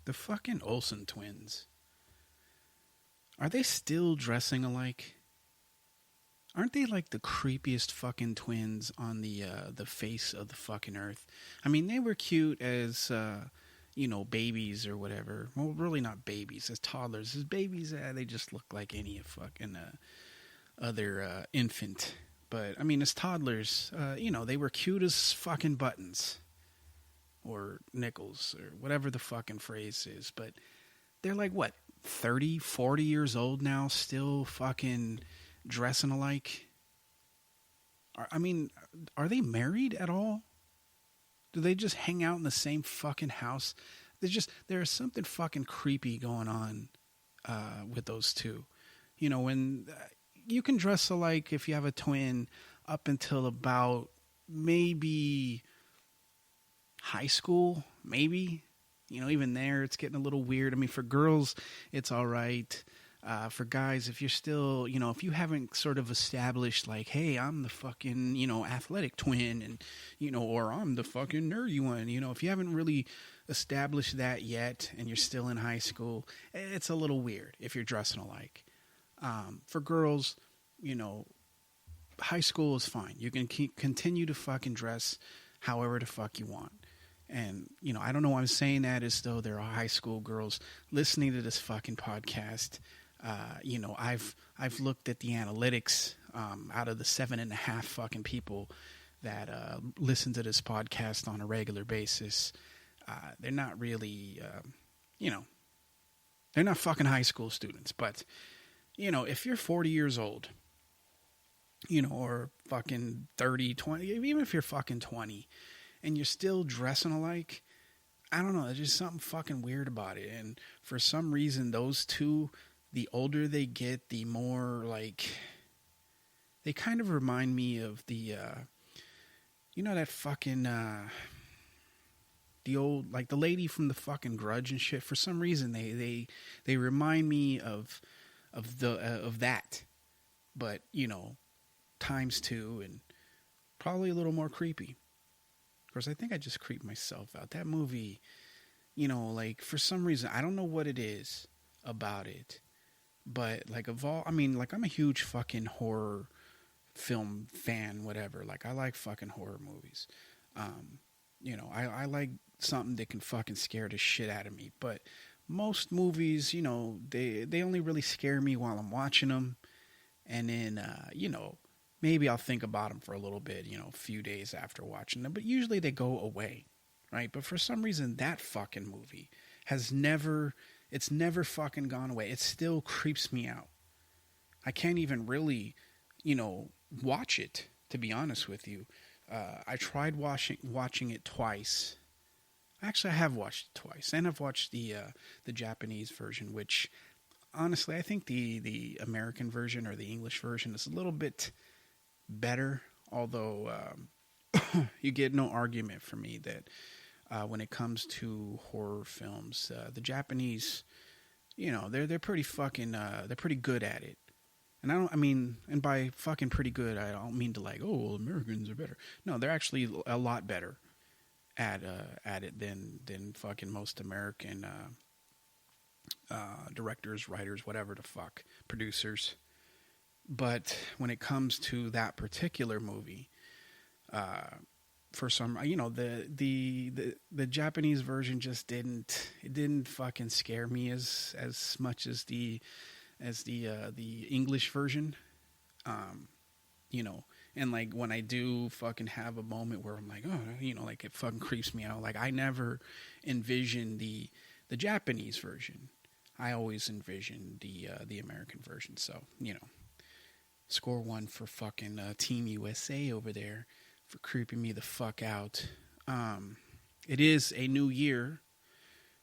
The fucking Olsen twins. Are they still dressing alike? Aren't they like the creepiest fucking twins on the face of the fucking earth? I mean, they were cute as babies or whatever. Well, really not babies, as toddlers. As babies, they just look like any fucking other infant. But I mean, as toddlers, they were cute as fucking buttons or nickels or whatever the fucking phrase is. But they're like what, 30, 40 years old now, still fucking dressing alike. Are they married at all? Do they just hang out in the same fucking house? There's something fucking creepy going on with those two. When you can dress alike if you have a twin up until about maybe high school, maybe. Even there, it's getting a little weird. I mean, for girls, it's all right. For guys, if you're still, if you haven't sort of established like, hey, I'm the fucking, athletic twin and, or I'm the fucking nerdy one, if you haven't really established that yet and you're still in high school, it's a little weird if you're dressing alike. For girls, high school is fine. You can continue to fucking dress however the fuck you want. And, I don't know why I'm saying that as though there are high school girls listening to this fucking podcast. I've looked at the analytics out of the 7.5 fucking people that listen to this podcast on a regular basis. They're not really, they're not fucking high school students. But, if you're 40 years old, or fucking 30, 20, even if you're fucking 20, and you're still dressing alike, I don't know, there's just something fucking weird about it. And for some reason, those two, the older they get, the more, like, they kind of remind me of the, that fucking, the old, like, the lady from the fucking Grudge and shit. For some reason, they remind me of that. But, times two and probably a little more creepy. Of course, I think I just creeped myself out. That movie, like, for some reason, I don't know what it is about it, but, like, I'm a huge fucking horror film fan, whatever. Like, I like fucking horror movies. I like something that can fucking scare the shit out of me, but most movies, they only really scare me while I'm watching them, and then, maybe I'll think about them for a little bit, a few days after watching them. But usually they go away, right? But for some reason, that fucking movie it's never fucking gone away. It still creeps me out. I can't even really, watch it, to be honest with you. I tried watching it twice. Actually, I have watched it twice. And I've watched the Japanese version, which, honestly, I think the American version or the English version is a little bit better, although you get no argument from me that when it comes to horror films, the Japanese, they're pretty fucking they're pretty good at it. And and by fucking pretty good, I don't mean to like, oh, well, Americans are better. No, they're actually a lot better at it than fucking most American directors, writers, whatever the fuck, producers. But when it comes to that particular movie, for some, the Japanese version just didn't fucking scare me as much as the English version. And like when I do fucking have a moment where I'm like, oh, like it fucking creeps me out. Like I never envisioned the Japanese version. I always envisioned the American version. So, score one for fucking Team USA over there for creeping me the fuck out. It is a new year.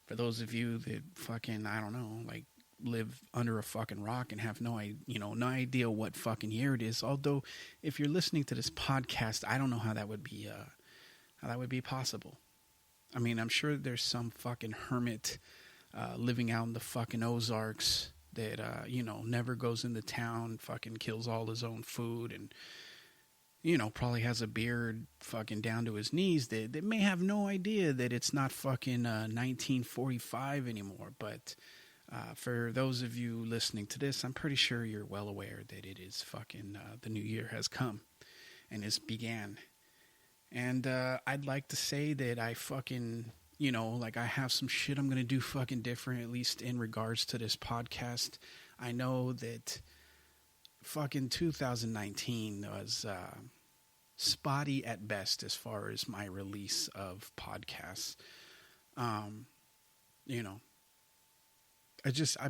For those of you that fucking, I don't know, like live under a fucking rock and have no idea what fucking year it is. Although, if you're listening to this podcast, I don't know how that would be possible. I mean, I'm sure there's some fucking hermit living out in the fucking Ozarks that, never goes into town, fucking kills all his own food and, probably has a beard fucking down to his knees that may have no idea that it's not fucking 1945 anymore. But for those of you listening to this, I'm pretty sure you're well aware that it is fucking the new year has come and it's began. And I'd like to say that I fucking, like I have some shit I'm going to do fucking different, at least in regards to this podcast. I know that fucking 2019 was spotty at best as far as my release of podcasts. I've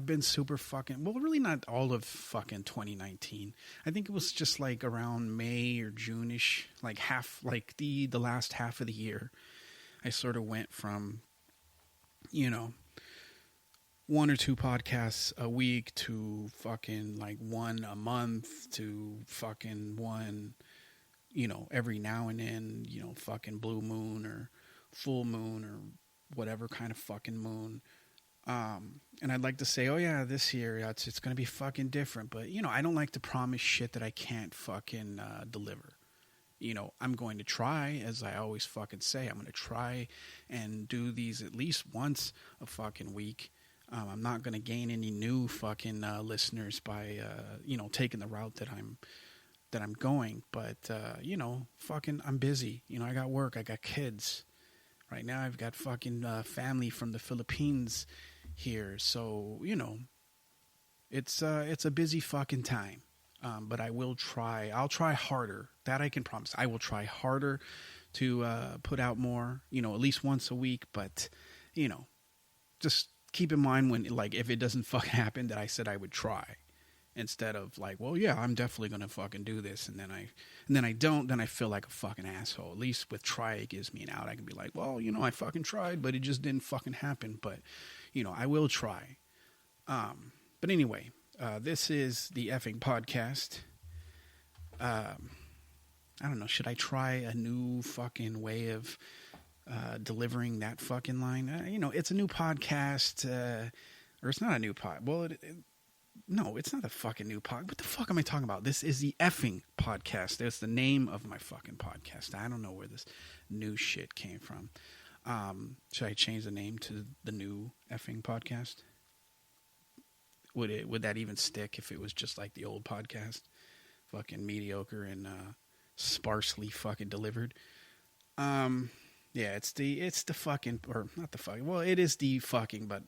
been super fucking, well, really not all of fucking 2019. I think it was just like around May or June-ish, like the last half of the year. I sort of went from, one or two podcasts a week to fucking like one a month to fucking one, every now and then, fucking blue moon or full moon or whatever kind of fucking moon. And I'd like to say, oh yeah, this year it's going to be fucking different. But, I don't like to promise shit that I can't fucking deliver. I'm going to try, as I always fucking say, I'm going to try and do these at least once a fucking week. I'm not going to gain any new fucking listeners by, taking the route that I'm going. But, fucking I'm busy. I got work. I got kids. Right now I've got fucking family from the Philippines here. So, it's a busy fucking time. But I will try. I'll try harder. That I can promise. I will try harder to put out more, at least once a week. But, just keep in mind when, like, if it doesn't fucking happen that I said I would try. Instead of like, well, yeah, I'm definitely going to fucking do this. And then I don't, then I feel like a fucking asshole. At least with try, it gives me an out. I can be like, well, I fucking tried, but it just didn't fucking happen. But, I will try. But anyway, this is the effing podcast. I don't know. Should I try a new fucking way of delivering that fucking line? It's a new podcast, or it's not a new pod. Well, no, it's not a fucking new pod. What the fuck am I talking about? This is the effing podcast. That's the name of my fucking podcast. I don't know where this new shit came from. Should I change the name to the new effing podcast? Would that even stick if it was just like the old podcast? Fucking mediocre and sparsely fucking delivered. Yeah, it's the fucking, or not the fucking, well, it is the fucking, but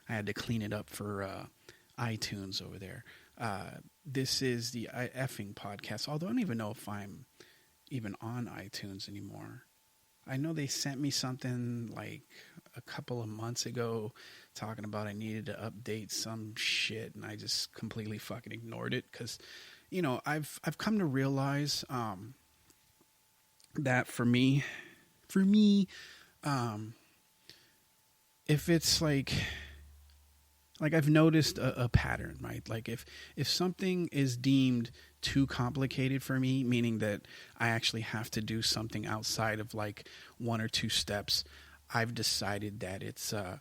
I had to clean it up for iTunes over there. This is the effing podcast, although I don't even know if I'm even on iTunes anymore. I know they sent me something like a couple of months ago talking about I needed to update some shit, and I just completely fucking ignored it because, I've come to realize that for me, if it's like I've noticed a pattern, right? Like if something is deemed too complicated for me, meaning that I actually have to do something outside of like one or two steps, I've decided that it's that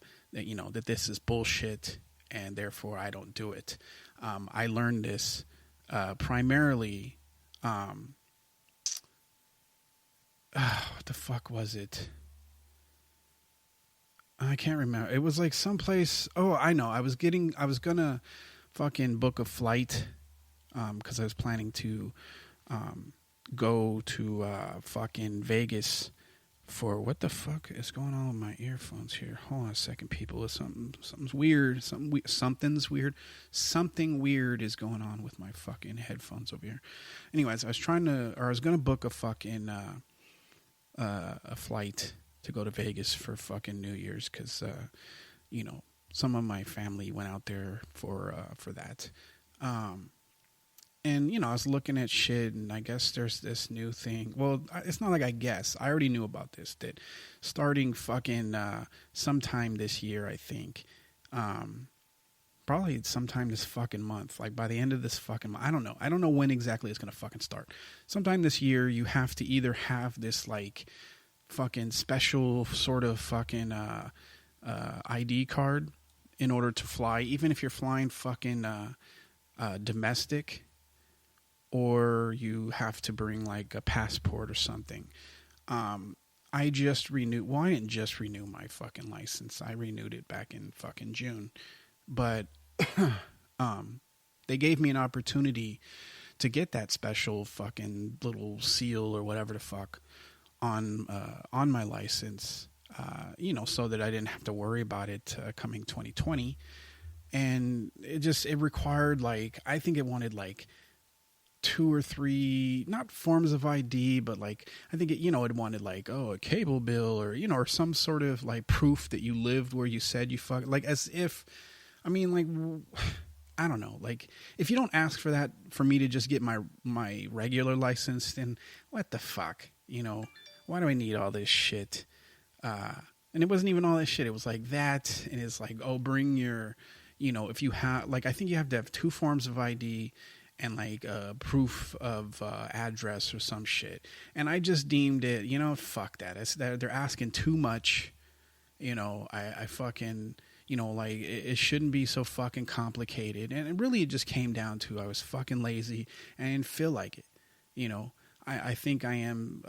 this is bullshit and therefore I don't do it. I learned this primarily. What the fuck was it? I can't remember. It was like someplace. Oh, I know. I was gonna fucking book a flight because I was planning to go to fucking Vegas for, what the fuck is going on with my earphones here? Hold on a second, people. Something's weird. Something's weird. Something weird is going on with my fucking headphones over here. Anyways, I was gonna book a fucking a flight to go to Vegas for fucking New Year's because, some of my family went out there for that. And, I was looking at shit, and I guess there's this new thing. Well, it's not like I guess. I already knew about this, that starting fucking sometime this year, I think, probably sometime this fucking month, like by the end of this fucking month. I don't know. I don't know when exactly it's going to fucking start. Sometime this year, you have to either have this, like, fucking special sort of fucking ID card in order to fly, even if you're flying fucking domestic, or you have to bring like a passport or something. I just renewed. Well, I didn't just renew my fucking license. I renewed it back in fucking June, but they gave me an opportunity to get that special fucking little seal or whatever the fuck on my license. So that I didn't have to worry about it coming 2020. And it required like, I think it wanted like 2 or 3, not forms of ID, but like, I think it wanted like, a cable bill or, or some sort of like proof that you lived where you said you like, as if, I mean, like, I don't know, like, if you don't ask for that, for me to just get my regular license, then what the fuck, why do I need all this shit? And it wasn't even all that shit. It was like that. And it's like, bring your, if you have, like, I think you have to have 2 forms of ID and like proof of address or some shit. And I just deemed it, fuck that. They're asking too much. I fucking, like, it shouldn't be so fucking complicated. And it just came down to, I was fucking lazy and I didn't feel like it. I think I am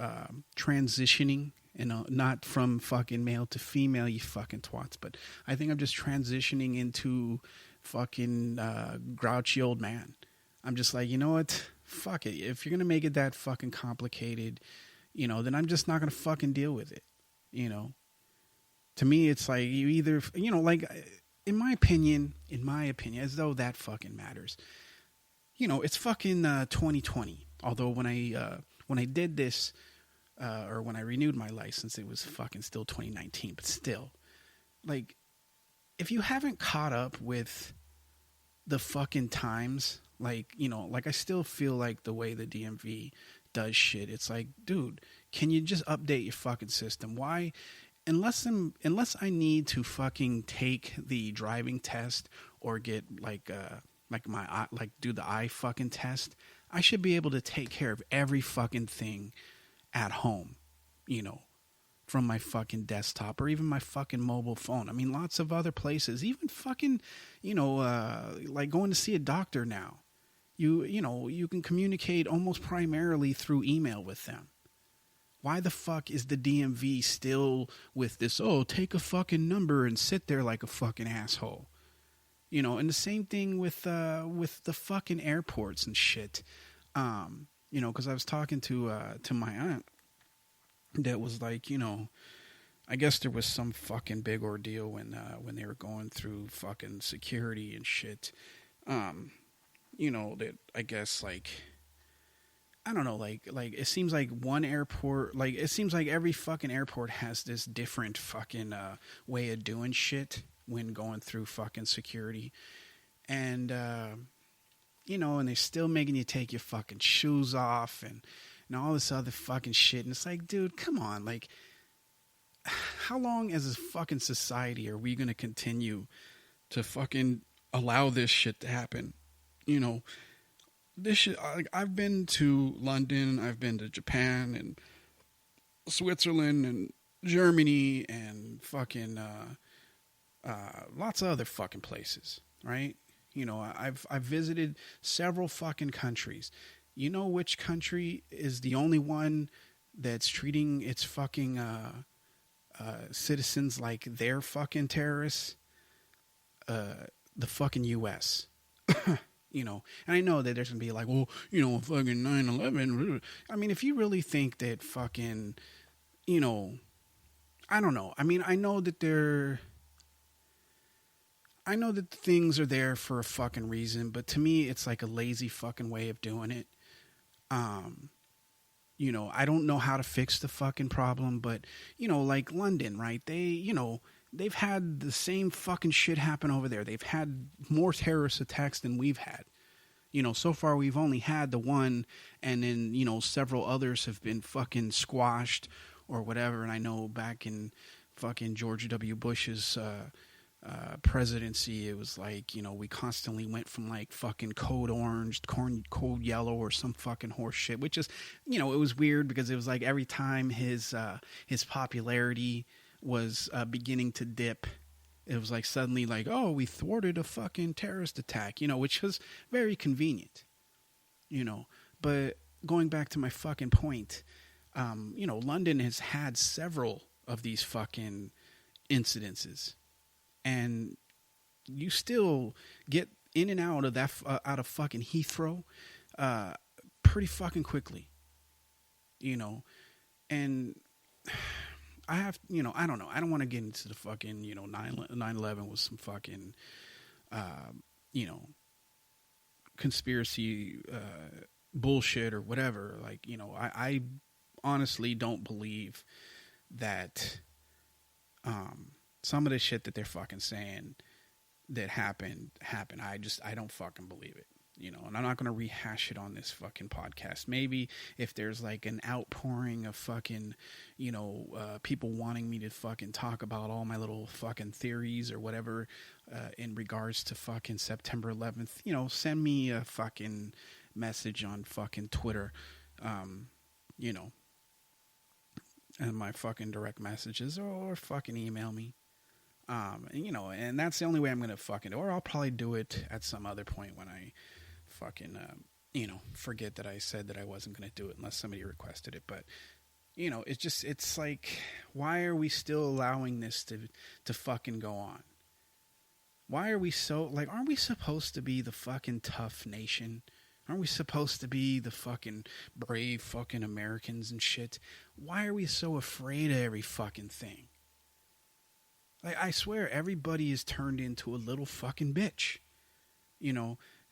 transitioning, not from fucking male to female, you fucking twats, but I think I'm just transitioning into fucking grouchy old man. I'm just like, you know what? Fuck it. If you're going to make it that fucking complicated, then I'm just not going to fucking deal with it. To me, it's like you either, like, in my opinion, as though that fucking matters. It's fucking 2020. Although when I did this, or when I renewed my license, it was fucking still 2019. But still, like, if you haven't caught up with the fucking times, like, like, I still feel like the way the DMV does shit, it's like, dude, can you just update your fucking system? Why? Unless I need to fucking take the driving test or get like my, like, do the eye fucking test, I should be able to take care of every fucking thing at home, from my fucking desktop or even my fucking mobile phone. I mean, lots of other places, even fucking, like going to see a doctor now. You can communicate almost primarily through email with them. Why the fuck is the DMV still with this, take a fucking number and sit there like a fucking asshole? And the same thing with the fucking airports and shit. Because I was talking to my aunt that was like, I guess there was some fucking big ordeal when they were going through fucking security and shit. That I guess, like, I don't know, like it seems like one airport, like, it seems like every fucking airport has this different fucking way of doing shit when going through fucking security. And and they're still making you take your fucking shoes off and all this other fucking shit. And it's like, dude, come on. Like, how long as a fucking society are we going to continue to fucking allow this shit to happen? This shit, like, I've been to London, I've been to Japan and Switzerland and Germany and fucking lots of other fucking places, right? I've visited several fucking countries. You know which country is the only one that's treating its fucking citizens like they're fucking terrorists? The fucking U.S. And I know that there's going to be like, well, fucking 9/11. I mean, if you really think that fucking, I don't know. I mean, I know that things are there for a fucking reason, but to me, it's like a lazy fucking way of doing it. I don't know how to fix the fucking problem, but, like London, right? They've had the same fucking shit happen over there. They've had more terrorist attacks than we've had. So far we've only had the one, and then, several others have been fucking squashed or whatever. And I know back in fucking George W. Bush's presidency, it was like, we constantly went from like fucking code orange, code yellow, or some fucking horse shit, which is, it was weird because it was like every time his popularity was beginning to dip, it was like suddenly like, we thwarted a fucking terrorist attack, which was very convenient, But going back to my fucking point, London has had several of these fucking incidences, and you still get in and out of that out of fucking Heathrow pretty fucking quickly, and I have, I don't know. I don't want to get into the fucking, 9/11 was some fucking, conspiracy bullshit or whatever. Like, I honestly don't believe that some of the shit that they're fucking saying that happened. I don't fucking believe it. And I'm not going to rehash it on this fucking podcast. Maybe if there's like an outpouring of fucking, people wanting me to fucking talk about all my little fucking theories or whatever in regards to fucking September 11th, send me a fucking message on fucking Twitter, and my fucking direct messages or fucking email me. And that's the only way I'm going to fucking, or I'll probably do it at some other point when I fucking, forget that I said that I wasn't going to do it unless somebody requested it. But, it's like, why are we still allowing this to fucking go on? Why are we so, like, aren't we supposed to be the fucking tough nation? Aren't we supposed to be the fucking brave fucking Americans and shit? Why are we so afraid of every fucking thing? Like, I swear everybody is turned into a little fucking bitch.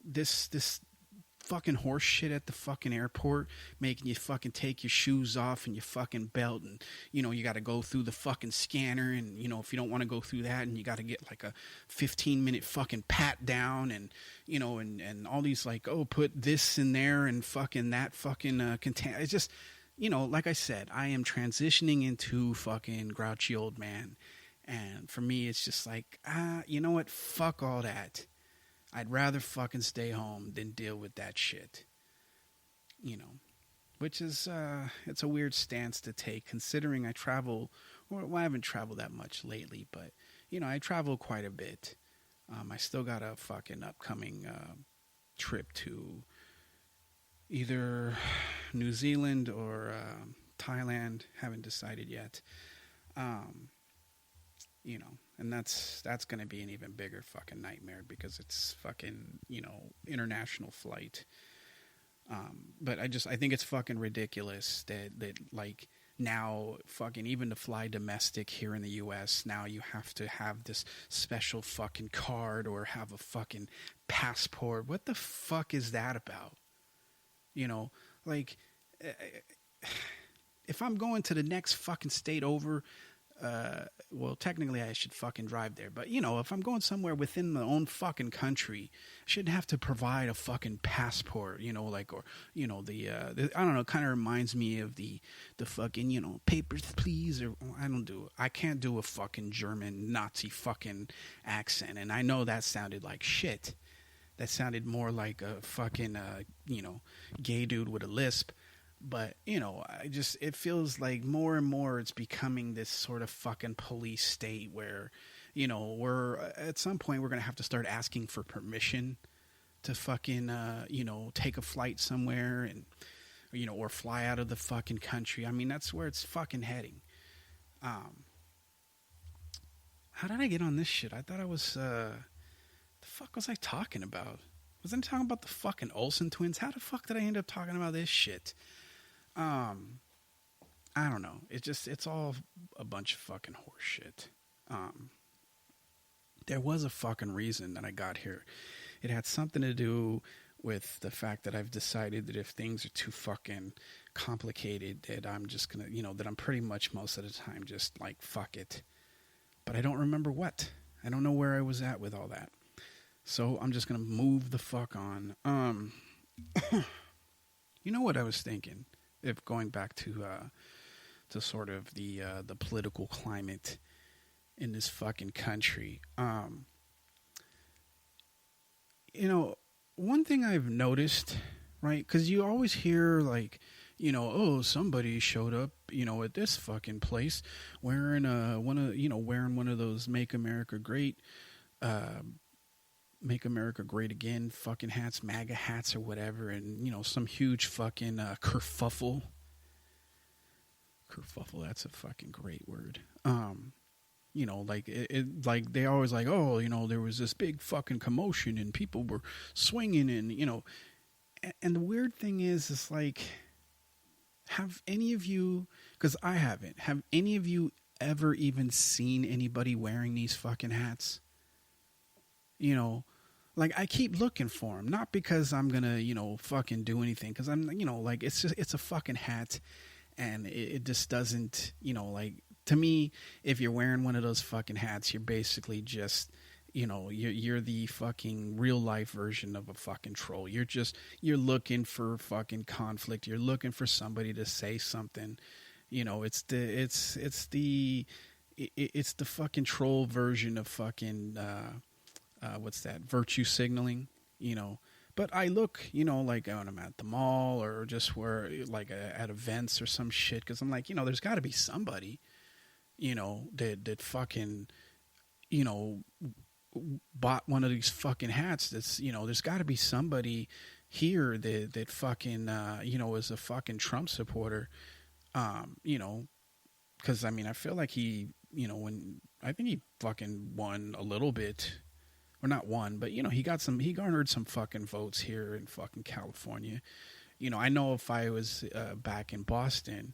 This fucking horse shit at the fucking airport, making you fucking take your shoes off and your fucking belt, and you got to go through the fucking scanner, and if you don't want to go through that, and you got to get like a 15-minute fucking pat down, and and all these like, oh, put this in there and fucking that fucking contain. It's just, like I said, I am transitioning into fucking grouchy old man, and for me it's just like, you know what, fuck all that. I'd rather fucking stay home than deal with that shit. Which is, it's a weird stance to take considering I travel, I haven't traveled that much lately, but, I travel quite a bit. I still got a fucking upcoming trip to either New Zealand or Thailand. Haven't decided yet. And that's going to be an even bigger fucking nightmare because it's fucking, international flight. But I think it's fucking ridiculous that like now fucking even to fly domestic here in the US, now you have to have this special fucking card or have a fucking passport. What the fuck is that about? Like if I'm going to the next fucking state over, well, technically I should fucking drive there, but if I'm going somewhere within my own fucking country, I shouldn't have to provide a fucking passport, I don't know, it kind of reminds me of the fucking, papers please, or I can't do a fucking German Nazi fucking accent, and I know that sounded like shit. That sounded more like a fucking, gay dude with a lisp. But, it feels like more and more it's becoming this sort of fucking police state where, we're, at some point we're going to have to start asking for permission to fucking, take a flight somewhere and, or fly out of the fucking country. I mean, that's where it's fucking heading. How did I get on this shit? I thought I was, the fuck was I talking about? Wasn't I talking about the fucking Olsen Twins? How the fuck did I end up talking about this shit? I don't know. It's all a bunch of fucking horse shit. There was a fucking reason that I got here. It had something to do with the fact that I've decided that if things are too fucking complicated, that I'm just gonna, that I'm pretty much most of the time just like, fuck it. But I don't remember what. I don't know where I was at with all that. So I'm just gonna move the fuck on. You know what I was thinking? If going back to sort of the political climate in this fucking country, one thing I've noticed, right? Because you always hear like, oh, somebody showed up, at this fucking place wearing one of those "Make America Great," Make America Great Again fucking hats, Maga hats or whatever, and, some huge fucking kerfuffle. Kerfuffle, that's a fucking great word. Like like they always like, oh, there was this big fucking commotion and people were swinging and the weird thing is like, have any of you, because I haven't, have any of you ever even seen anybody wearing these fucking hats? Like I keep looking for them, not because I'm gonna, fucking do anything, because I'm, like it's a fucking hat, and it just doesn't, like, to me, if you're wearing one of those fucking hats, you're basically just, you're the fucking real life version of a fucking troll. You're looking for fucking conflict. You're looking for somebody to say something. It's the fucking troll version of fucking what's that? Virtue signaling. But I look, like when I'm at the mall or just where, like, at events or some shit, because I'm like, there's got to be somebody, that fucking, bought one of these fucking hats. That's, there's got to be somebody here that fucking, is a fucking Trump supporter, because I mean, I feel like he, when I think he fucking won a little bit. Or not one, but he garnered some fucking votes here in fucking California. I know if I was back in Boston,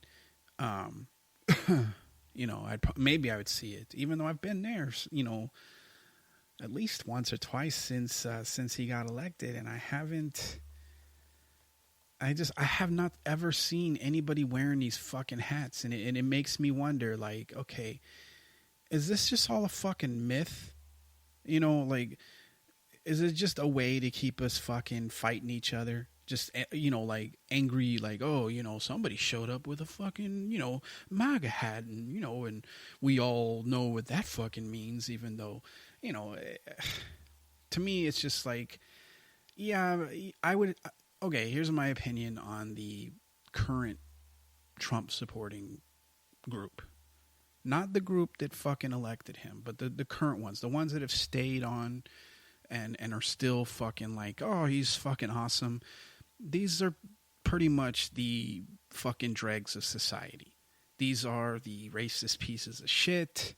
maybe I would see it, even though I've been there, at least once or twice since he got elected, and I have not ever seen anybody wearing these fucking hats, and it makes me wonder, like, okay, is this just all a fucking myth? Like, is it just a way to keep us fucking fighting each other? Just, like, angry, like, oh, somebody showed up with a fucking, Maga hat, and, and we all know what that fucking means, even though, to me, it's just like, yeah, I would, okay, here's my opinion on the current Trump supporting group. Not the group that fucking elected him, but the current ones. The ones that have stayed on and are still fucking like, oh, he's fucking awesome. These are pretty much the fucking dregs of society. These are the racist pieces of shit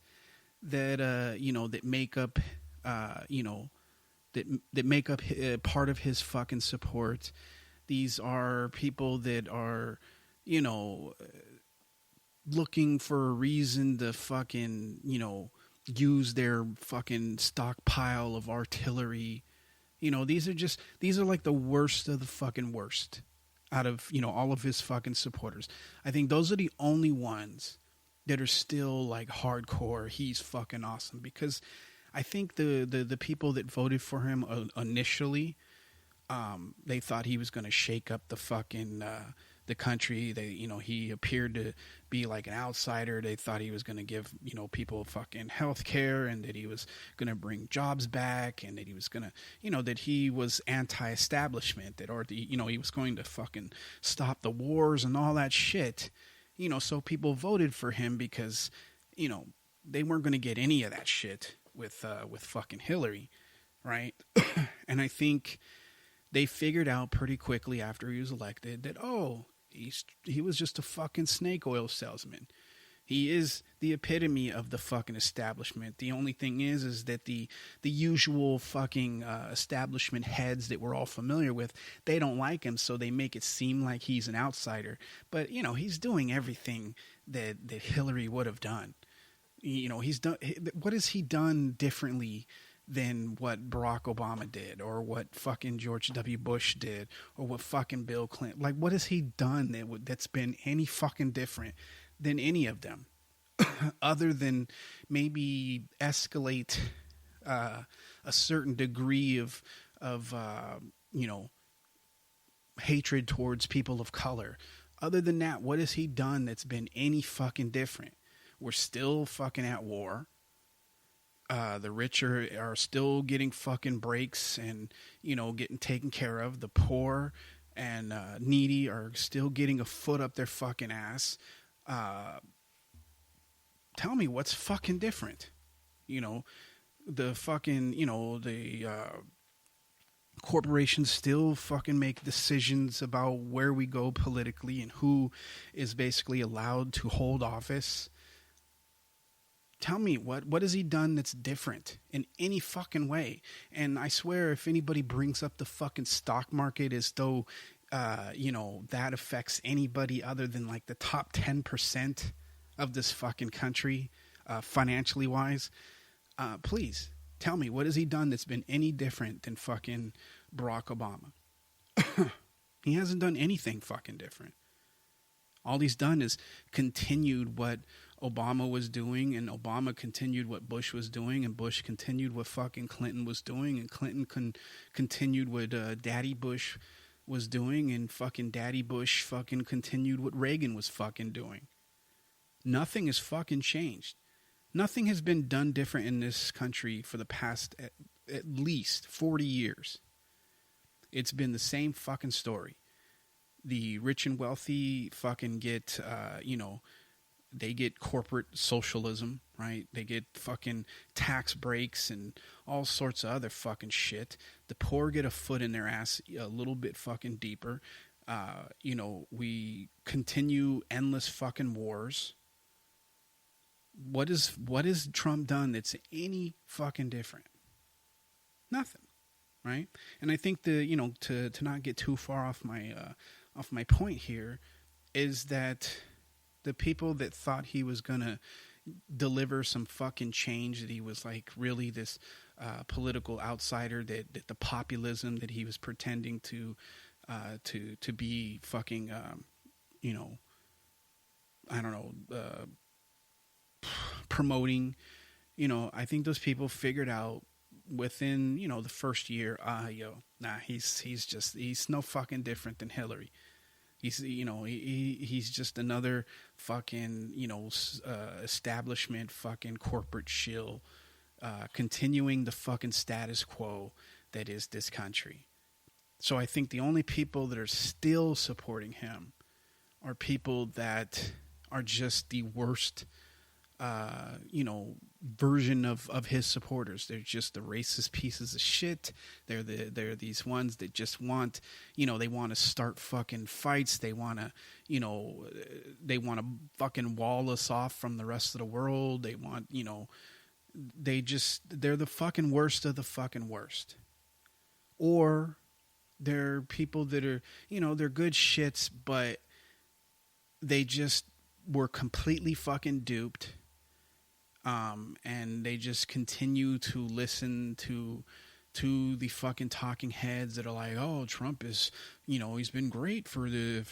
that, that make up, that make up part of his fucking support. These are people that are, looking for a reason to fucking, use their fucking stockpile of artillery. These are like the worst of the fucking worst out of, all of his fucking supporters. I think those are the only ones that are still like hardcore. He's fucking awesome, because I think the people that voted for him initially, they thought he was going to shake up the fucking, the country. They, he appeared to be like an outsider. They thought he was going to give, people fucking health care, and that he was going to bring jobs back, and that he was going to, that he was anti-establishment, he was going to fucking stop the wars and all that shit. So people voted for him because, they weren't going to get any of that shit with fucking Hillary. Right. And I think they figured out pretty quickly after he was elected that, oh, he was just a fucking snake oil salesman. He is the epitome of the fucking establishment. The only thing is that the usual fucking establishment heads that we're all familiar with, they don't like him, so they make it seem like he's an outsider. But, he's doing everything that Hillary would have done. He's done. What has he done differently than what Barack Obama did, or what fucking George W. Bush did, or what fucking Bill Clinton? Like, what has he done that's been any fucking different than any of them, other than maybe escalate a certain degree of hatred towards people of color? Other than that, what has he done that's been any fucking different? We're still fucking at war. The rich are still getting fucking breaks and, getting taken care of. The poor and needy are still getting a foot up their fucking ass. Tell me what's fucking different. The fucking, Corporations still fucking make decisions about where we go politically and who is basically allowed to hold office. Tell me, what has he done that's different in any fucking way? And I swear, if anybody brings up the fucking stock market as though, that affects anybody other than like the top 10% of this fucking country, financially wise, please tell me, what has he done that's been any different than fucking Barack Obama? He hasn't done anything fucking different. All he's done is continued what Obama was doing, and Obama continued what Bush was doing, and Bush continued what fucking Clinton was doing, and Clinton continued what Daddy Bush was doing, and fucking Daddy Bush fucking continued what Reagan was fucking doing. Nothing has fucking changed. Nothing has been done different in this country for the past at least 40 years. It's been the same fucking story. The rich and wealthy fucking get, they get corporate socialism, right? They get fucking tax breaks and all sorts of other fucking shit. The poor get a foot in their ass a little bit fucking deeper. We continue endless fucking wars. What is Trump done that's any fucking different? Nothing, right? And I think to not get too far off my point here is that the people that thought he was gonna deliver some fucking change, that he was like really this political outsider, that the populism that he was pretending to be fucking promoting, I think those people figured out within the first year, he's no fucking different than Hillary. He's just another fucking establishment fucking corporate shill, continuing the fucking status quo that is this country. So I think the only people that are still supporting him are people that are just the worst version of his supporters. They're just the racist pieces of shit. They're these ones that just want, they want to start fucking fights. They want to fucking wall us off from the rest of the world. They want, they're the fucking worst of the fucking worst. Or they're people that are, they're good shits, but they just were completely fucking duped. And they just continue to listen to the fucking talking heads that are like, oh, Trump is, he's been great for the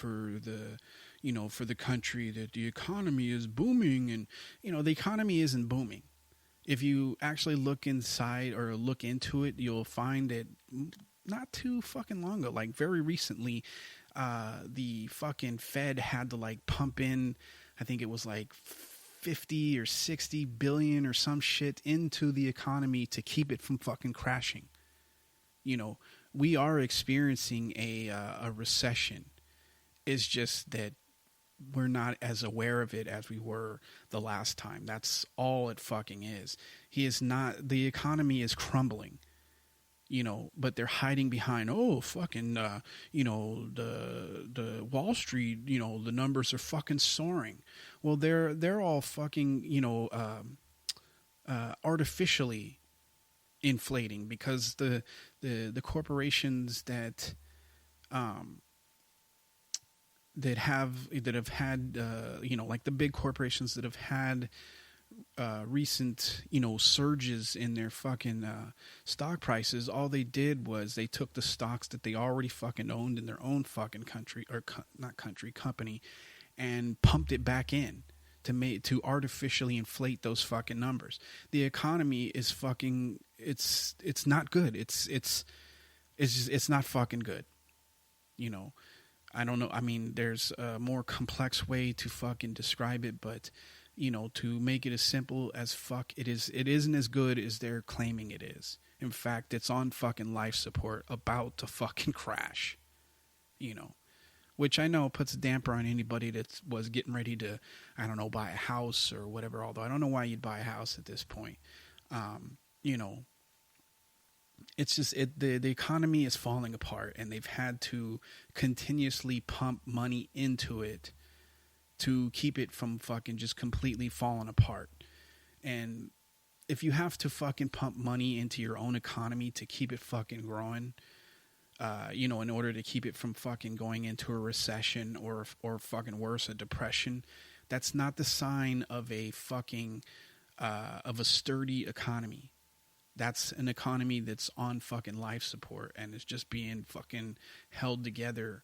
country, that the economy is booming. And, the economy isn't booming. If you actually look inside or look into it, you'll find that not too fucking long ago, like very recently, the fucking Fed had to like pump in, I think it was like 50 or 60 billion or some shit into the economy to keep it from fucking crashing. We are experiencing a recession. It's just that we're not as aware of it as we were the last time. That's all it fucking is. The economy is crumbling. But they're hiding behind, fucking, the Wall Street, the numbers are fucking soaring. Well, they're all fucking, artificially inflating, because the corporations that have had, like the big corporations that have had recent, surges in their fucking stock prices, all they did was they took the stocks that they already fucking owned in their own fucking country, or company, and pumped it back in to artificially inflate those fucking numbers. The economy is fucking, it's not good. It's not fucking good. I don't know. I mean, there's a more complex way to fucking describe it, but to make it as simple as fuck, it isn't as good as they're claiming it is. In fact, it's on fucking life support, about to fucking crash. Which I know puts a damper on anybody that was getting ready to, I don't know, buy a house or whatever, although I don't know why you'd buy a house at this point. it's just the economy is falling apart, and they've had to continuously pump money into it to keep it from fucking just completely falling apart. And if you have to fucking pump money into your own economy to keep it fucking growing, in order to keep it from fucking going into a recession or fucking worse, a depression, that's not the sign of a fucking of a sturdy economy. That's an economy that's on fucking life support and is just being fucking held together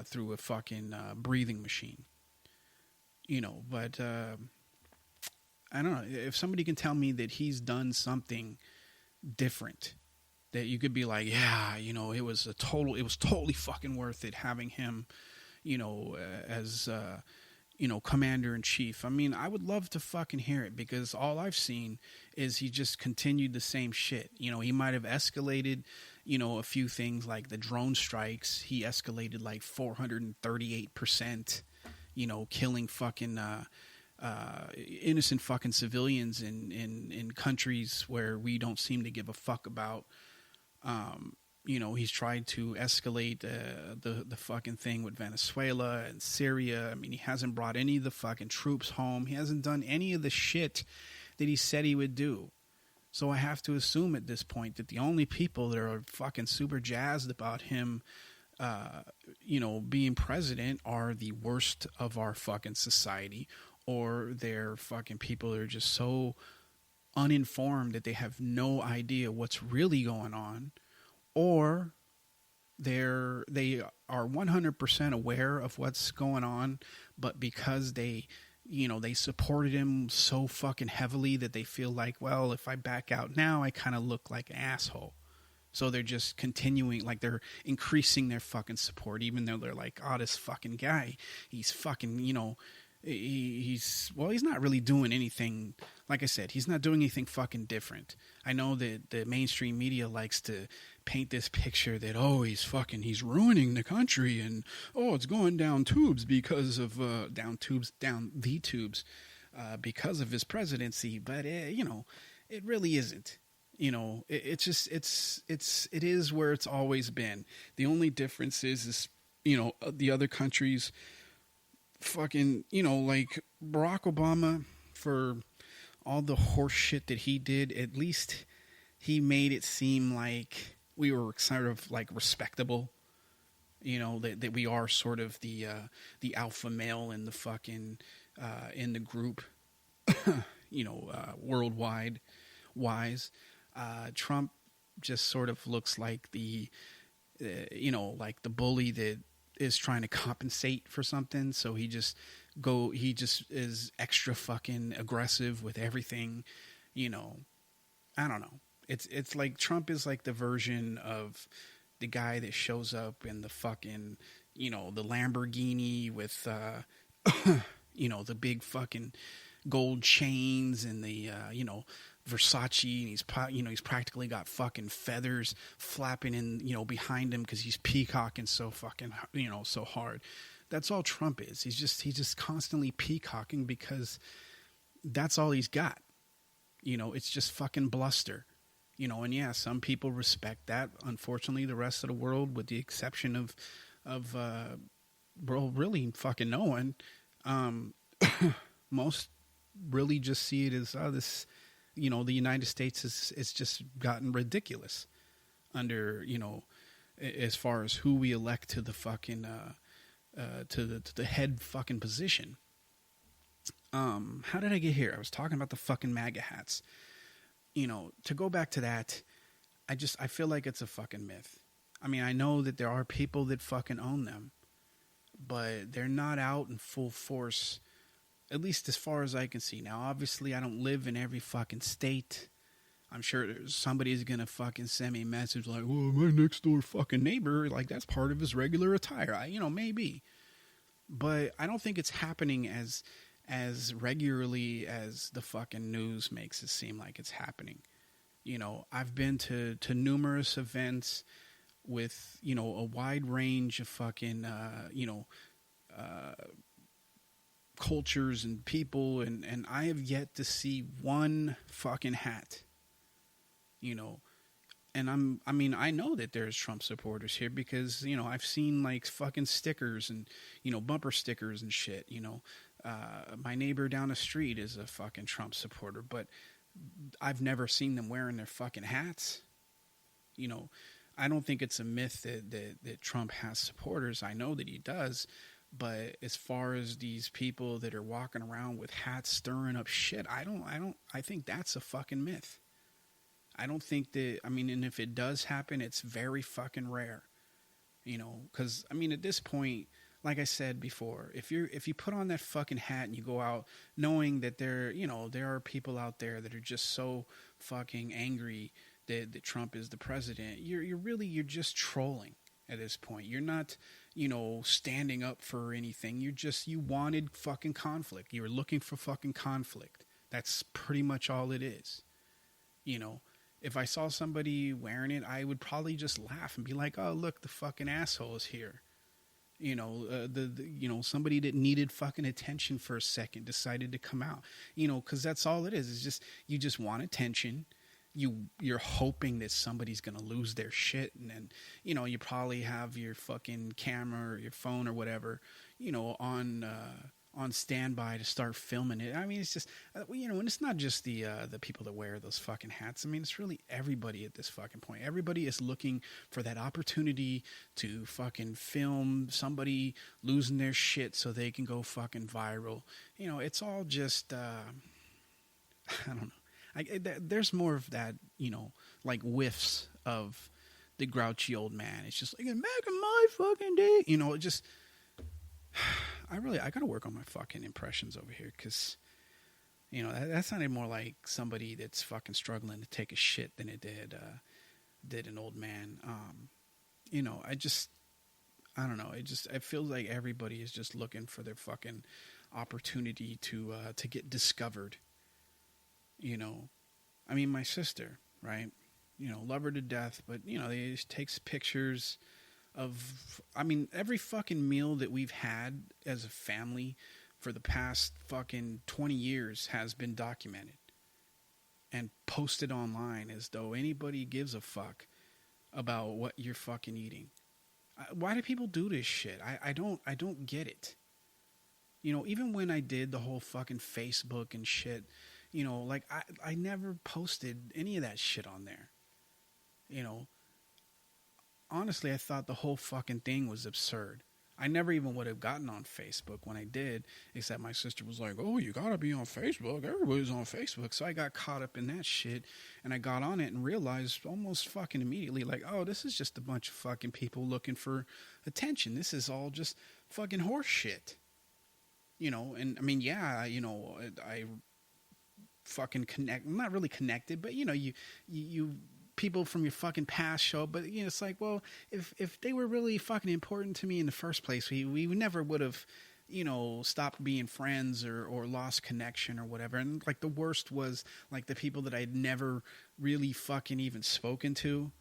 through a fucking breathing machine. But I don't know if somebody can tell me that he's done something different, that you could be like, yeah, it was totally fucking worth it having him, as commander in chief. I mean, I would love to fucking hear it, because all I've seen is he just continued the same shit. He might have escalated, a few things like the drone strikes. He escalated like 438%, killing fucking innocent fucking civilians in countries where we don't seem to give a fuck about. He's tried to escalate the fucking thing with Venezuela and Syria. I mean, he hasn't brought any of the fucking troops home. He hasn't done any of the shit that he said he would do. So I have to assume at this point that the only people that are fucking super jazzed about him, being president are the worst of our fucking society, or they're fucking people that are just so uninformed that they have no idea what's really going on, or they are 100% aware of what's going on, but because they supported him so fucking heavily that they feel like, well, if I back out now, I kind of look like an asshole. So they're just continuing, like they're increasing their fucking support, even though they're like, oh, this fucking guy, he's fucking, he's not really doing anything. Like I said, he's not doing anything fucking different. I know that the mainstream media likes to paint this picture that, oh, he's ruining the country, and oh, it's going down tubes because of because of his presidency. But it really isn't. It is where it's always been. The only difference is the other countries fucking, like Barack Obama, for all the horse shit that he did, at least he made it seem like we were sort of like respectable, that we are sort of the alpha male in the fucking, in the group, worldwide wise. Trump just sort of looks like the like the bully that is trying to compensate for something. So he just is extra fucking aggressive with everything. I don't know. It's like Trump is like the version of the guy that shows up in the fucking, the Lamborghini with, the big fucking gold chains and the, Versace, and he's practically got fucking feathers flapping in, behind him because he's peacocking so fucking, so hard. That's all Trump is. He's just constantly peacocking because that's all he's got. It's just fucking bluster. And yeah, some people respect that. Unfortunately, the rest of the world, with the exception of really fucking no one, most really just see it as this. The United States is just gotten ridiculous under, as far as who we elect to the fucking, to the head fucking position. How did I get here? I was talking about the fucking Maga hats. To go back to that, I feel like it's a fucking myth. I mean, I know that there are people that fucking own them, but they're not out in full force, at least as far as I can see. Now, obviously, I don't live in every fucking state. I'm sure somebody's going to fucking send me a message like, well, my next door fucking neighbor, like, that's part of his regular attire. Maybe. But I don't think it's happening as regularly as the fucking news makes it seem like it's happening. I've been to numerous events with, a wide range of fucking, cultures and people, and I have yet to see one fucking hat. And I mean, I know that there's Trump supporters here because, you know, I've seen like fucking stickers and, you know, bumper stickers and shit, you know. My neighbor down the street is a fucking Trump supporter, but I've never seen them wearing their fucking hats. You know, I don't think it's a myth that Trump has supporters. I know that he does. But as far as these people that are walking around with hats stirring up shit, I think that's a fucking myth. I don't think that, I mean, and if it does happen, it's very fucking rare, you know, because, I mean, at this point, like I said before, if you put on that fucking hat and you go out knowing that there are people out there that are just so fucking angry that Trump is the president, you're just trolling at this point. You're not, you know, standing up for anything. You wanted fucking conflict. You were looking for fucking conflict. That's pretty much all it is, you know. If I saw somebody wearing it, I would probably just laugh and be like, "Oh, look, the fucking asshole is here." You know, you know, somebody that needed fucking attention for a second decided to come out. You know, because that's all it is. It's just you just want attention. You're hoping that somebody's gonna lose their shit, and then, you know, you probably have your fucking camera or your phone or whatever, you know, on standby to start filming it. I mean, it's just, you know, and it's not just the people that wear those fucking hats. I mean, it's really everybody at this fucking point. Everybody is looking for that opportunity to fucking film somebody losing their shit so they can go fucking viral. You know, it's all just, I don't know. There's more of that, you know, like whiffs of the grouchy old man. It's just like, back in my fucking day, you know, it just, I gotta work on my fucking impressions over here, because, you know, that sounded more like somebody that's fucking struggling to take a shit than it did an old man. You know, I don't know. It feels like everybody is just looking for their fucking opportunity to get discovered. You know, I mean, my sister, right? You know, love her to death, but, you know, they just takes pictures of, I mean, every fucking meal that we've had as a family for the past fucking 20 years has been documented and posted online as though anybody gives a fuck about what you're fucking eating. Why do people do this shit? I don't get it. You know, even when I did the whole fucking Facebook and shit, you know, like, I never posted any of that shit on there. You know, honestly, I thought the whole fucking thing was absurd. I never even would have gotten on Facebook when I did, except my sister was like, "Oh, you gotta be on Facebook. Everybody's on Facebook." So I got caught up in that shit, and I got on it and realized almost fucking immediately, like, oh, this is just a bunch of fucking people looking for attention. This is all just fucking horse shit. You know, and I mean, yeah, you know, I fucking I'm not really connected, but, you know, you people from your fucking past show, but, you know, it's like, well, if they were really fucking important to me in the first place, we never would have, you know, stopped being friends or lost connection or whatever. And, like, the worst was, like, the people that I'd never really fucking even spoken to,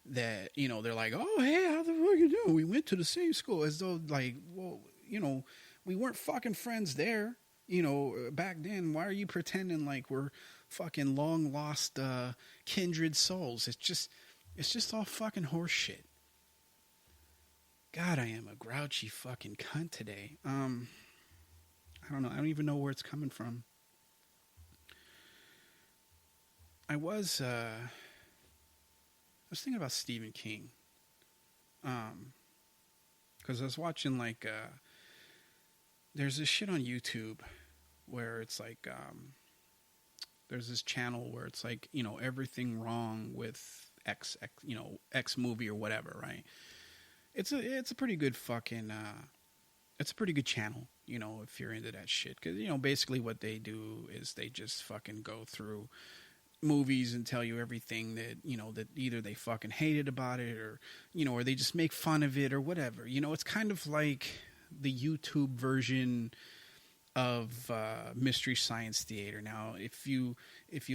that, you know, they're like, "Oh, hey, how the fuck you doing? We went to the same school," as though, like, well, you know, we weren't fucking friends there. You know, back then. Why are you pretending like we're fucking long lost kindred souls? It's just all fucking horse shit. God, I am a grouchy fucking cunt today. I don't know. I don't even know where it's coming from. I was thinking about Stephen King. Because I was watching, like, there's this shit on YouTube where it's like, there's this channel where it's like, you know, everything wrong with X, you know, X movie or whatever, right? It's a pretty good fucking, it's a pretty good channel, you know, if you're into that shit. Because, you know, basically what they do is they just fucking go through movies and tell you everything that, you know, that either they fucking hated about it, or, you know, or they just make fun of it or whatever. You know, it's kind of like the YouTube version of Mystery Science Theater. Now, if you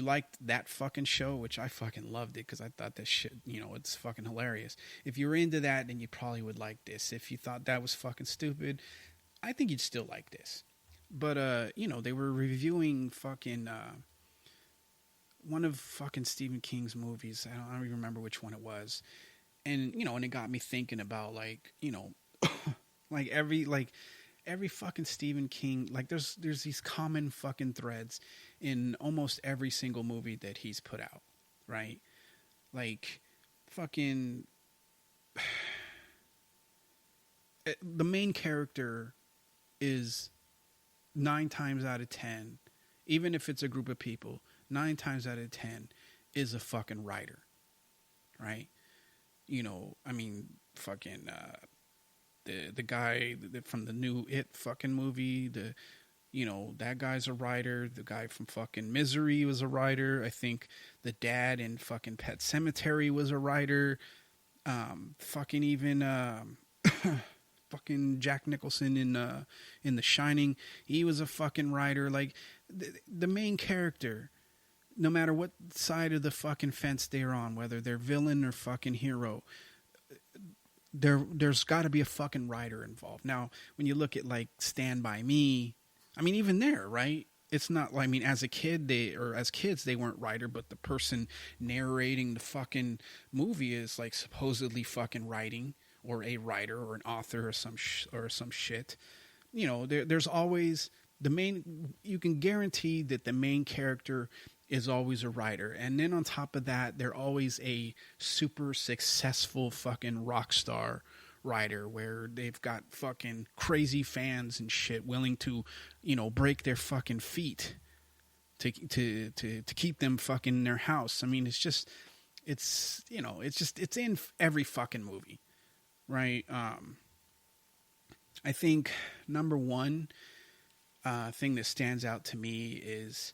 liked that fucking show, which I fucking loved it because I thought that shit, you know, it's fucking hilarious. If you were into that, then you probably would like this. If you thought that was fucking stupid, I think you'd still like this. But, you know, they were reviewing fucking one of fucking Stephen King's movies. I don't even remember which one it was. And, you know, and it got me thinking about, like, you know, like every fucking Stephen King, like there's these common fucking threads in almost every single movie that he's put out, right? Like fucking the main character is 9 times out of 10, even if it's a group of people, 9 times out of 10 is a fucking writer, right? You know, I mean, fucking the guy from the new It fucking movie, you know, that guy's a writer. The guy from fucking Misery was a writer. I think the dad in fucking Pet Sematary was a writer. Fucking even fucking Jack Nicholson in The Shining, he was a fucking writer. Like the main character, no matter what side of the fucking fence they're on, whether they're villain or fucking hero, there's got to be a fucking writer involved. Now, when you look at like Stand By Me, I mean, even there, right? It's not like, I mean, as kids, they weren't writer, but the person narrating the fucking movie is like supposedly fucking writing, or a writer or an author or some shit. You know, there's always you can guarantee that the main character is always a writer. And then on top of that, they're always a super successful fucking rock star writer, where they've got fucking crazy fans and shit willing to, you know, break their fucking feet to keep them fucking in their house. I mean, it's in every fucking movie, right? I think number one thing that stands out to me is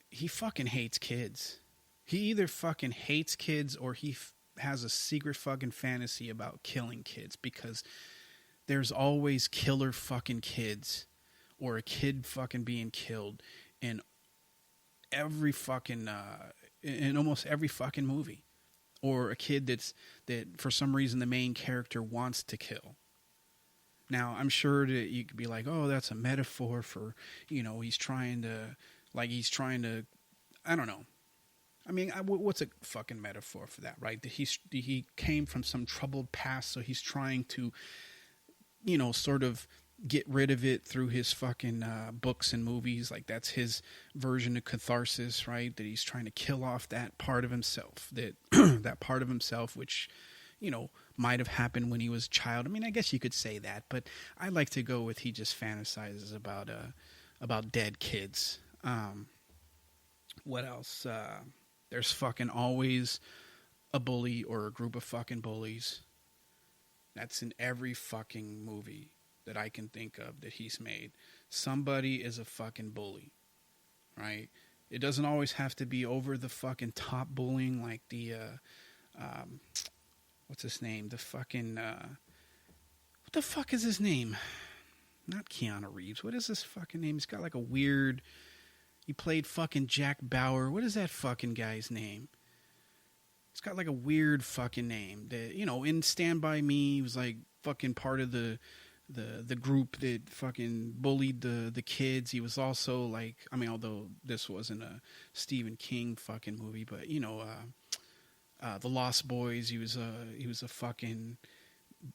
he fucking hates kids. He either fucking hates kids or he has a secret fucking fantasy about killing kids, because there's always killer fucking kids or a kid fucking being killed in every fucking in almost every fucking movie, or a kid that for some reason the main character wants to kill. Now, I'm sure that you could be like, oh, that's a metaphor for, you know, he's trying to, I don't know. I mean, what's a fucking metaphor for that, right? That he came from some troubled past, so he's trying to, you know, sort of get rid of it through his fucking books and movies. Like, that's his version of catharsis, right? That he's trying to kill off that part of himself, that part of himself which, you know, might have happened when he was a child. I mean, I guess you could say that, but I like to go with he just fantasizes about dead kids. What else? There's fucking always a bully or a group of fucking bullies. That's in every fucking movie that I can think of that he's made. Somebody is a fucking bully, right? It doesn't always have to be over the fucking top bullying, like the what's his name? The fucking what the fuck is his name? Not Keanu Reeves. What is this fucking name? He's got like a weird. He played fucking Jack Bauer. What is that fucking guy's name? He's got like a weird fucking name. That, you know, in Stand By Me, he was like fucking part of the group that fucking bullied the kids. He was also like, I mean, although this wasn't a Stephen King fucking movie, but you know, The Lost Boys. He was a fucking,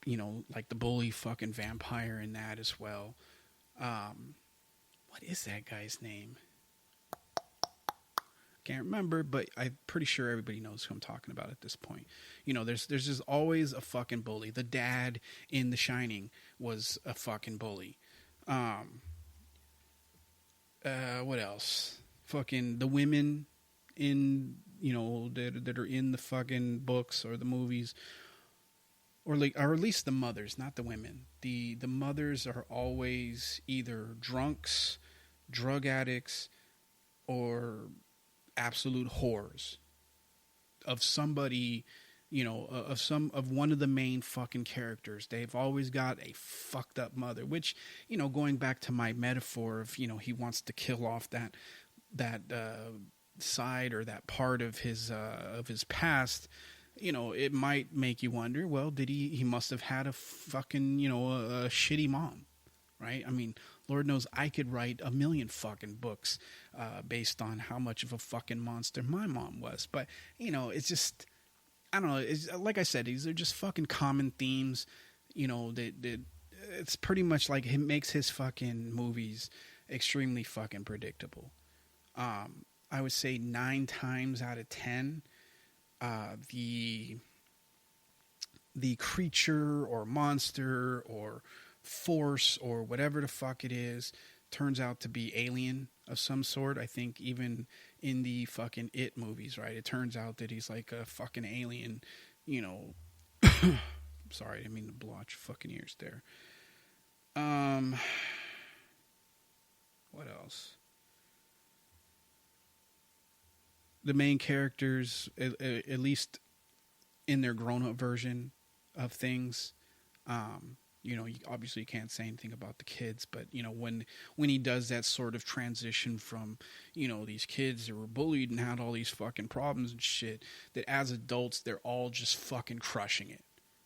you know, like the bully fucking vampire in that as well. What is that guy's name? Can't remember, but I'm pretty sure everybody knows who I'm talking about at this point. You know, there's just always a fucking bully. The dad in The Shining was a fucking bully. What else? Fucking the women in, you know, that are in the fucking books or the movies, or at least the mothers, not the women. The mothers are always either drunks, drug addicts, or absolute whores of somebody, you know, of one of the main fucking characters. They've always got a fucked up mother, which, you know, going back to my metaphor of, you know, he wants to kill off that side or that part of his past. You know, it might make you wonder, well, he must have had a fucking, you know, a shitty mom, right? I mean, Lord knows I could write a million fucking books based on how much of a fucking monster my mom was. But, it's just, I don't know. It's, like I said, these are just fucking common themes, that it's pretty much like he makes his fucking movies extremely fucking predictable. I would say 9 times out of 10, the creature or monster or force or whatever the fuck it is turns out to be alien of some sort. I think even in the fucking It movies, right? It turns out that he's like a fucking alien, Sorry, I didn't mean to blow out your fucking ears there. What else? The main characters, at least in their grown-up version of things, you obviously can't say anything about the kids, but when he does that sort of transition from these kids that were bullied and had all these fucking problems and shit, that as adults they're all just fucking crushing it,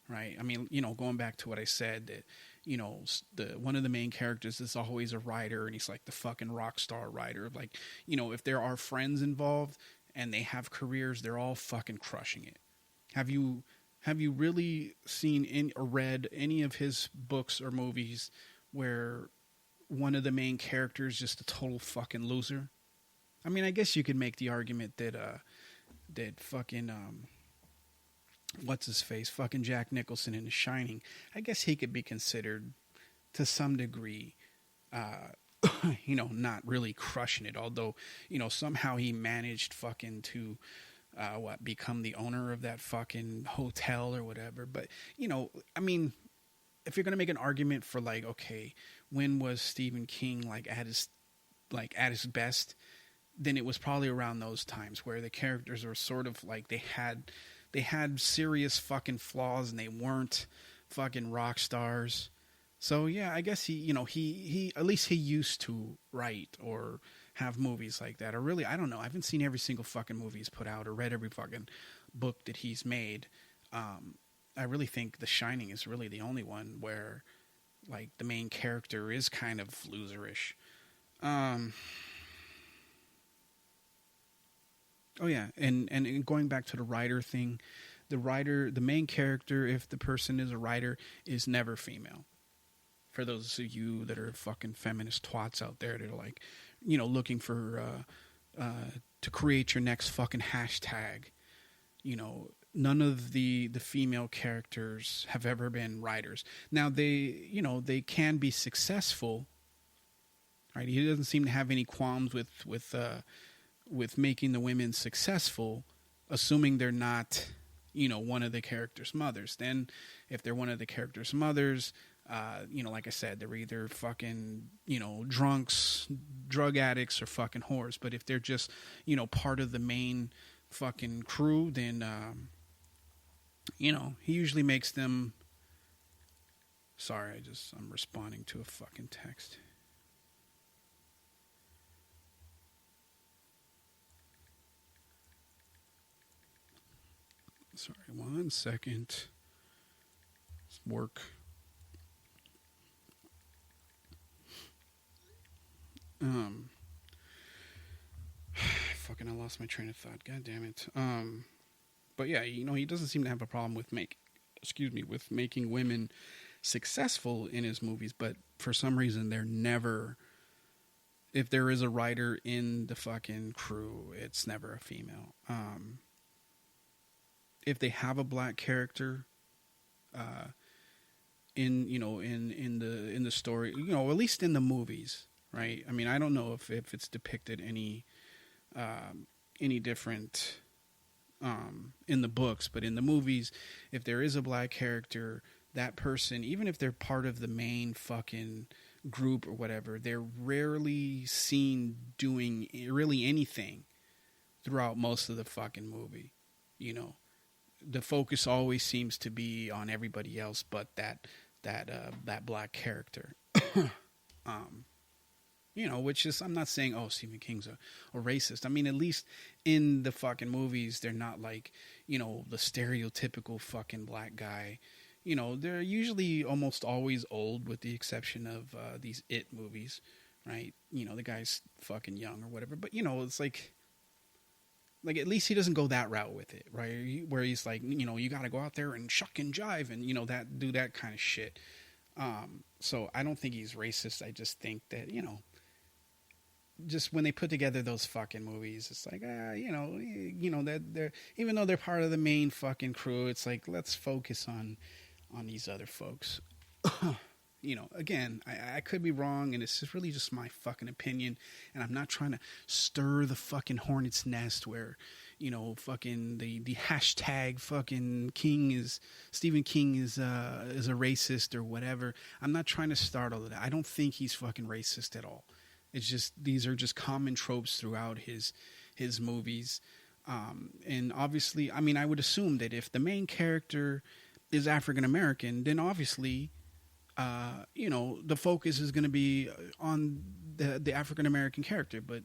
right? I mean, going back to what I said, that one of the main characters is always a writer, and he's like the fucking rock star writer. Like, if there are friends involved and they have careers, they're all fucking crushing it. Have you really seen or read any of his books or movies where one of the main characters is just a total fucking loser? I mean, I guess you could make the argument that fucking what's his face, fucking Jack Nicholson in The Shining, I guess he could be considered to some degree not really crushing it, although somehow he managed fucking to become the owner of that fucking hotel or whatever. But, I mean, if you're going to make an argument for like, okay, when was Stephen King at his best, then it was probably around those times where the characters were sort of like they had serious fucking flaws and they weren't fucking rock stars. So yeah, I guess he at least he used to write or have movies like that. Or really, I don't know. I haven't seen every single fucking movie he's put out or read every fucking book that he's made. I really think The Shining is really the only one where like the main character is kind of loserish. Oh yeah, and going back to the writer thing, the main character, if the person is a writer, is never female. For those of you that are fucking feminist twats out there that are like, looking for to create your next fucking hashtag, none of the female characters have ever been writers. Now they can be successful, right? He doesn't seem to have any qualms with making the women successful, assuming they're not, one of the characters' mothers. Then if they're one of the characters' mothers, like I said, they're either fucking, drunks, drug addicts, or fucking whores. But if they're just, part of the main fucking crew, then, he usually makes them... Sorry, I'm responding to a fucking text. Sorry, 1 second. It's work. Fucking, I lost my train of thought. God damn it. But yeah, he doesn't seem to have a problem with making women successful in his movies, but for some reason they're never... If there is a writer in the fucking crew, it's never a female. If they have a black character, in the story, at least in the movies, right? I mean, I don't know if it's depicted any different in the books, but in the movies, if there is a black character, that person, even if they're part of the main fucking group or whatever, they're rarely seen doing really anything throughout most of the fucking movie. The focus always seems to be on everybody else but that black character. Which is, I'm not saying, oh, Stephen King's a racist. I mean, at least in the fucking movies, they're not like, the stereotypical fucking black guy, they're usually almost always old, with the exception of these It movies, right? The guy's fucking young or whatever, but it's like at least he doesn't go that route with it, right? Where he's like, you got to go out there and shuck and jive and that do that kind of shit. So I don't think he's racist. I just think that just when they put together those fucking movies, it's like that they're, even though they're part of the main fucking crew, it's like, let's focus on these other folks. Again, I could be wrong, and it's just really just my fucking opinion, and I'm not trying to stir the fucking hornet's nest where, fucking the hashtag fucking Stephen King is a racist or whatever. I'm not trying to start all of that. I don't think he's fucking racist at all. It's just, these are just common tropes throughout his movies. And obviously, I mean, I would assume that if the main character is African American, then obviously, the focus is going to be on the African American character. But,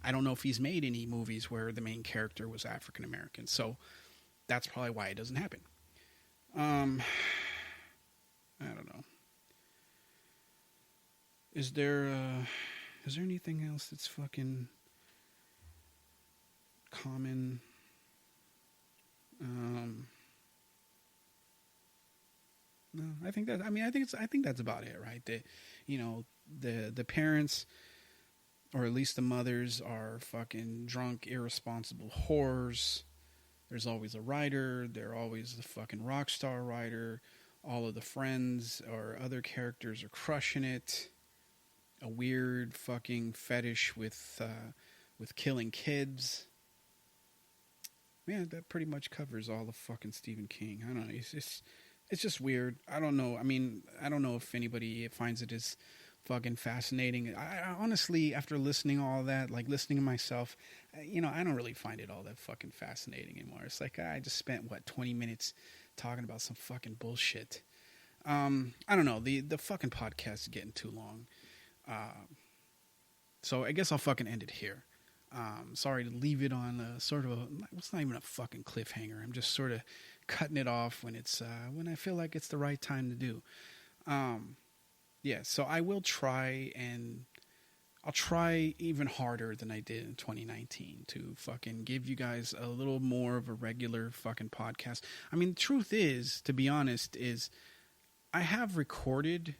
I don't know if he's made any movies where the main character was African American. So that's probably why it doesn't happen. I don't know. Is there anything else that's fucking common? No, I think that's about it, right? The parents, or at least the mothers, are fucking drunk, irresponsible whores. There's always a writer. They're always the fucking rock star writer. All of the friends or other characters are crushing it. A weird fucking fetish with killing kids. Man, that pretty much covers all of fucking Stephen King. I don't know. It's just weird. I don't know. I mean, I don't know if anybody finds it as fucking fascinating. I honestly, after listening to all that, like listening to myself, I don't really find it all that fucking fascinating anymore. It's like, I just spent 20 minutes talking about some fucking bullshit. I don't know. The fucking podcast is getting too long. So I guess I'll fucking end it here. Sorry to leave it on a sort of it's not even a fucking cliffhanger. I'm just sort of cutting it off when it's when I feel like it's the right time to do. Yeah, so I will try, and I'll try even harder than I did in 2019 to fucking give you guys a little more of a regular fucking podcast. I mean, the truth is, to be honest, is I have recorded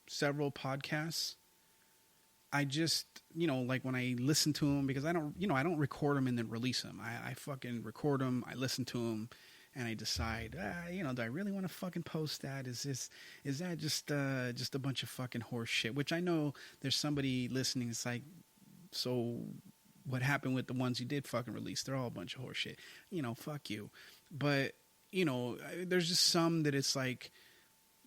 several podcasts. I just, like when I listen to them, because I don't record them and then release them. I fucking record them, I listen to them, and I decide, do I really want to fucking post that? Is that just a bunch of fucking horse shit? Which I know there's somebody listening. It's like, so what happened with the ones you did fucking release? They're all a bunch of horse shit. Fuck you. But, there's just some that it's like,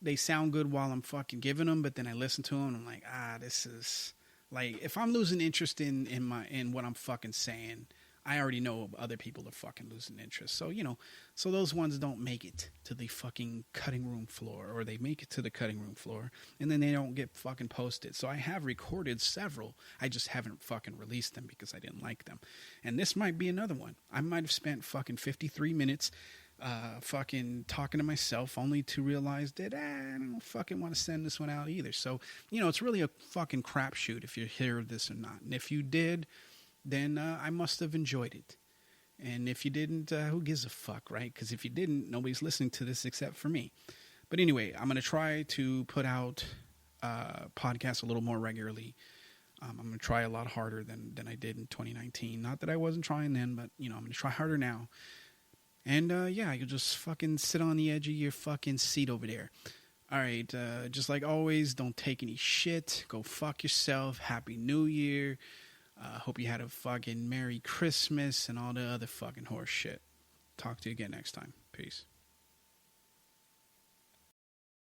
they sound good while I'm fucking giving them, but then I listen to them and I'm like, this is like, if I'm losing interest in what I'm fucking saying, I already know other people are fucking losing interest. So, so those ones don't make it to the fucking cutting room floor, or they make it to the cutting room floor and then they don't get fucking posted. So I have recorded several. I just haven't fucking released them because I didn't like them. And this might be another one. I might have spent fucking 53 minutes fucking talking to myself, only to realize that I don't fucking want to send this one out either. So, it's really a fucking crapshoot if you hear this or not. And if you did, then I must have enjoyed it. And if you didn't, who gives a fuck, right? Because if you didn't, nobody's listening to this except for me. But anyway, I'm going to try to put out podcasts a little more regularly. I'm going to try a lot harder than I did in 2019. Not that I wasn't trying then, but, I'm going to try harder now. And, you'll just fucking sit on the edge of your fucking seat over there. All right, just like always, don't take any shit. Go fuck yourself. Happy New Year. Hope you had a fucking Merry Christmas and all the other fucking horse shit. Talk to you again next time. Peace.